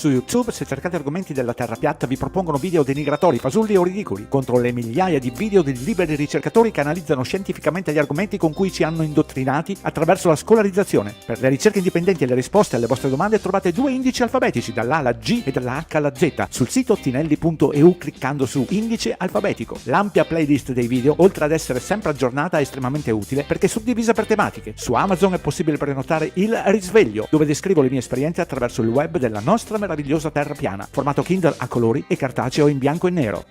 Su YouTube, se cercate argomenti della terra piatta, vi propongono video denigratori, fasulli o ridicoli, contro le migliaia di video di liberi ricercatori che analizzano scientificamente gli argomenti con cui ci hanno indottrinati attraverso la scolarizzazione. Per le ricerche indipendenti e le risposte alle vostre domande trovate 2 indici alfabetici, dalla A alla G e dalla H alla Z, sul sito tinelli.eu cliccando su Indice alfabetico. L'ampia playlist dei video, oltre ad essere sempre aggiornata, è estremamente utile perché è suddivisa per tematiche. Su Amazon è possibile prenotare Il Risveglio, dove descrivo le mie esperienze attraverso il web della nostra meravigliosa terra piana, formato Kindle a colori e cartaceo in bianco e nero.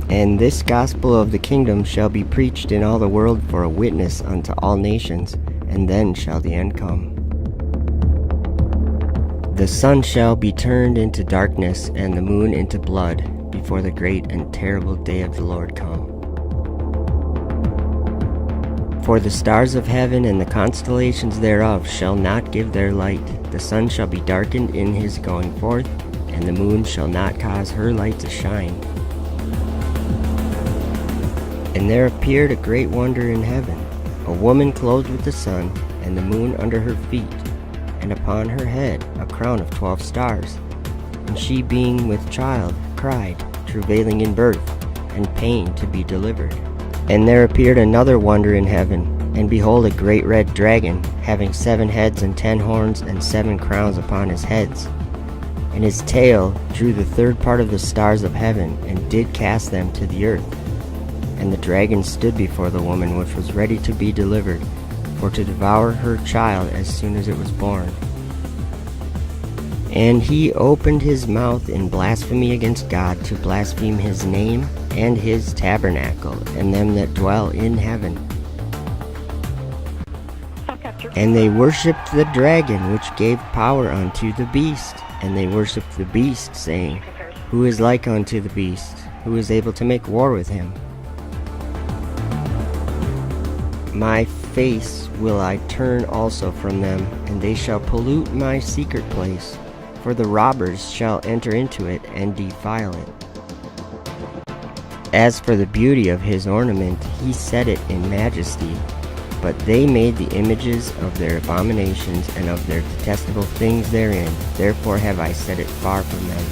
And this gospel of the kingdom shall be preached in all the world for a witness unto all nations, and then shall the end come. The sun shall be turned into darkness, and the moon into blood, before the great and terrible day of the Lord come. For the stars of heaven and the constellations thereof shall not give their light. The sun shall be darkened in his going forth, and the moon shall not cause her light to shine. And there appeared a great wonder in heaven, a woman clothed with the sun, and the moon under her feet, and upon her head a crown of 12 stars. And she, being with child, cried, travailing in birth, and pain to be delivered. And there appeared another wonder in heaven, and behold, a great red dragon, having 7 heads and 10 horns, and 7 crowns upon his heads. And his tail drew the 3rd part of the stars of heaven, and did cast them to the earth. And the dragon stood before the woman which was ready to be delivered, for to devour her child as soon as it was born. And he opened his mouth in blasphemy against God, to blaspheme his name, and his tabernacle, and them that dwell in heaven. And they worshipped the dragon, which gave power unto the beast. And they worshipped the beast, saying, Who is like unto the beast? Who is able to make war with him? My face will I turn also from them, and they shall pollute my secret place, for the robbers shall enter into it and defile it. As for the beauty of his ornament, he set it in majesty, but they made the images of their abominations and of their detestable things therein. Therefore have I set it far from them.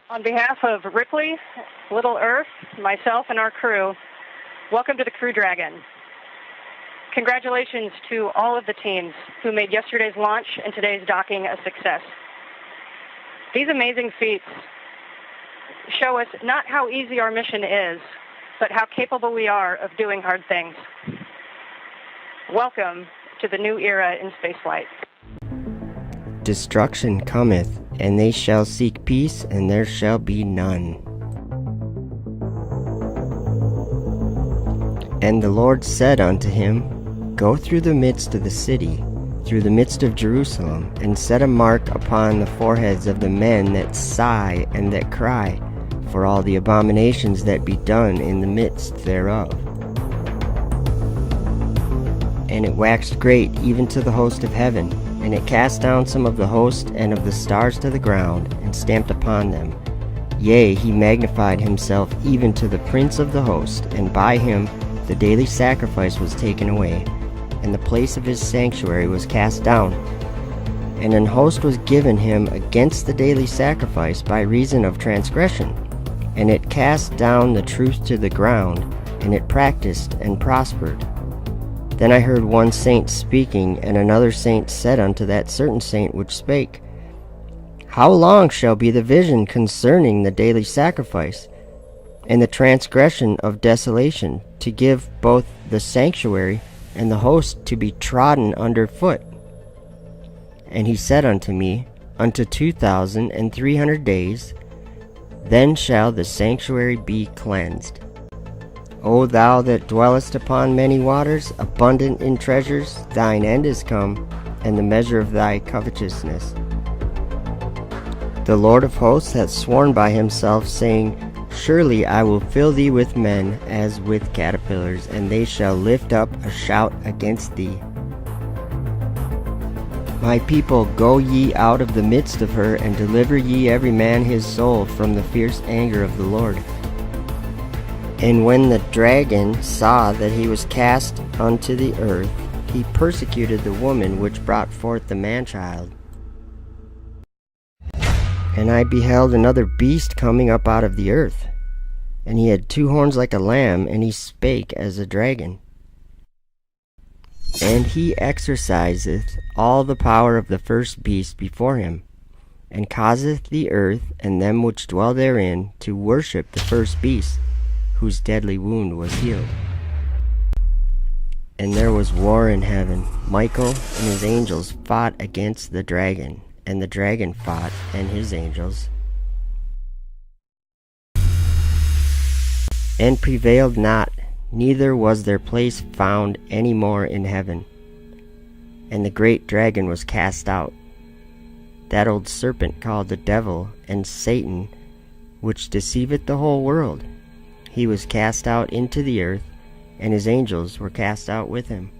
On behalf of Ripley, Little Earth, myself, and our crew, welcome to the Crew Dragon. Congratulations to all of the teams who made yesterday's launch and today's docking a success. These amazing feats show us not how easy our mission is, but how capable we are of doing hard things. Welcome to the new era in spaceflight. Destruction cometh, and they shall seek peace, and there shall be none. And the Lord said unto him, Go through the midst of the city, through the midst of Jerusalem, and set a mark upon the foreheads of the men that sigh and that cry, for all the abominations that be done in the midst thereof. And it waxed great even to the host of heaven, and it cast down some of the host and of the stars to the ground, and stamped upon them. Yea, he magnified himself even to the prince of the host, and by him the daily sacrifice was taken away, and the place of his sanctuary was cast down. And an host was given him against the daily sacrifice by reason of transgression, and it cast down the truth to the ground, and it practiced and prospered. Then I heard one saint speaking, and another saint said unto that certain saint which spake, How long shall be the vision concerning the daily sacrifice, and the transgression of desolation, to give both the sanctuary and the host to be trodden under foot? And he said unto me, Unto 2,300 days, then shall the sanctuary be cleansed. O thou that dwellest upon many waters, abundant in treasures, thine end is come, and the measure of thy covetousness. The Lord of hosts hath sworn by himself, saying, Surely I will fill thee with men as with caterpillars, and they shall lift up a shout against thee. My people, go ye out of the midst of her, and deliver ye every man his soul from the fierce anger of the Lord. And when the dragon saw that he was cast unto the earth, he persecuted the woman which brought forth the man-child. And I beheld another beast coming up out of the earth, and he had 2 horns like a lamb, and he spake as a dragon. And he exerciseth all the power of the first beast before him, and causeth the earth and them which dwell therein to worship the first beast, whose deadly wound was healed. And there was war in heaven. Michael and his angels fought against the dragon, and the dragon fought and his angels, and prevailed not, neither was their place found any more in heaven. And the great dragon was cast out, that old serpent called the devil and Satan, which deceiveth the whole world. He was cast out into the earth, and his angels were cast out with him.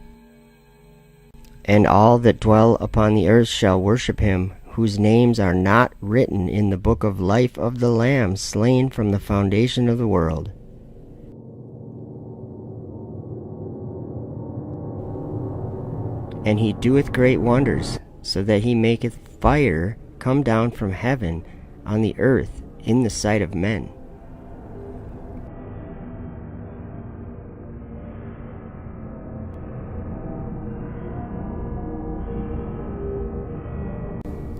And all that dwell upon the earth shall worship him, whose names are not written in the book of life of the Lamb slain from the foundation of the world. And he doeth great wonders, so that he maketh fire come down from heaven on the earth in the sight of men.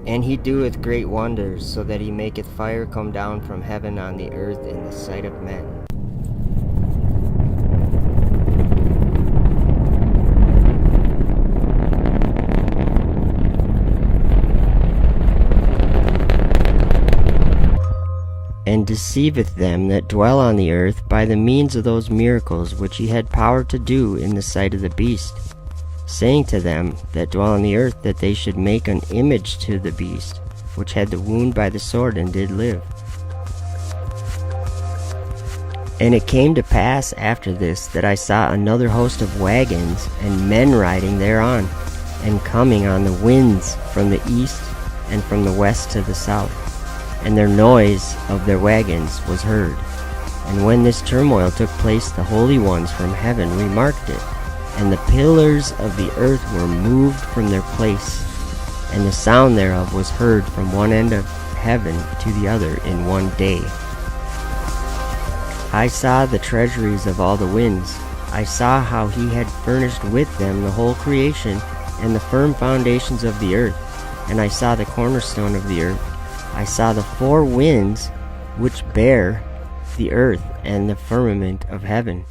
And he doeth great wonders, so that he maketh fire come down from heaven on the earth in the sight of men. And deceiveth them that dwell on the earth by the means of those miracles which he had power to do in the sight of the beast, saying to them that dwell on the earth that they should make an image to the beast, which had the wound by the sword and did live. And it came to pass after this that I saw another host of wagons and men riding thereon, and coming on the winds from the east and from the west to the south. And their noise of their wagons was heard. And when this turmoil took place, the holy ones from heaven remarked it, and the pillars of the earth were moved from their place, and the sound thereof was heard from one end of heaven to the other in one day. I saw the treasuries of all the winds. I saw how he had furnished with them the whole creation, and the firm foundations of the earth. And I saw the cornerstone of the earth. I saw the 4 winds which bear the earth and the firmament of heaven.